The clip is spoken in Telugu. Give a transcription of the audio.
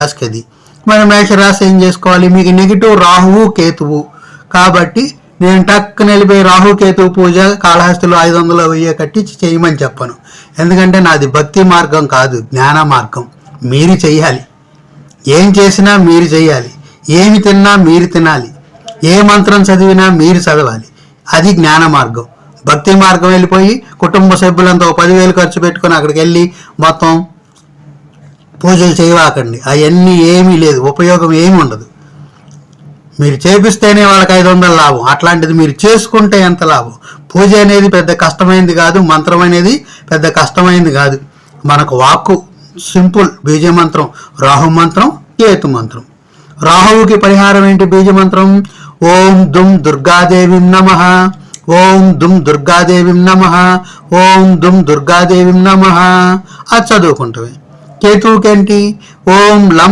రాశికి అది. మరి మేషరాశి ఏం చేసుకోవాలి? మీకు నెగిటివ్ రాహువు కేతువు కాబట్టి నేను టక్కున వెళ్ళిపోయి రాహుకేతు పూజ కాళహస్తిలో 500 1000 కట్టించి చేయమని చెప్పను. ఎందుకంటే నాది భక్తి మార్గం కాదు, జ్ఞాన మార్గం. మీరు చెయ్యాలి, ఏం చేసినా మీరు చెయ్యాలి, ఏమి తిన్నా మీరు తినాలి, ఏ మంత్రం చదివినా మీరు చదవాలి. అది జ్ఞాన మార్గం. భక్తి మార్గం వెళ్ళిపోయి కుటుంబ సభ్యులంతా 10,000 ఖర్చు పెట్టుకొని అక్కడికి వెళ్ళి మొత్తం పూజలు చేయవాకండి. అవన్నీ ఏమీ లేదు, ఉపయోగం ఏమి ఉండదు. మీరు చేపిస్తేనే వాళ్ళకి 500 లాభం, అట్లాంటిది మీరు చేసుకుంటే ఎంత లాభం? పూజ అనేది పెద్ద కష్టమైంది కాదు, మంత్రం అనేది పెద్ద కష్టమైంది కాదు. మనకు వాక్కు సింపుల్. బీజ మంత్రం రాహు మంత్రం, కేతు మంత్రం. రాహువుకి పరిహారం ఏంటి? బీజ మంత్రం ఓం దుం దుర్గాదేవిం నమః, ఓం దుం దుర్గాదేవిం నమః, ఓం దుం దుర్గాదేవిం నమః. అది చదువుకుంటామే. కేతువుకేంటి? ఓం లం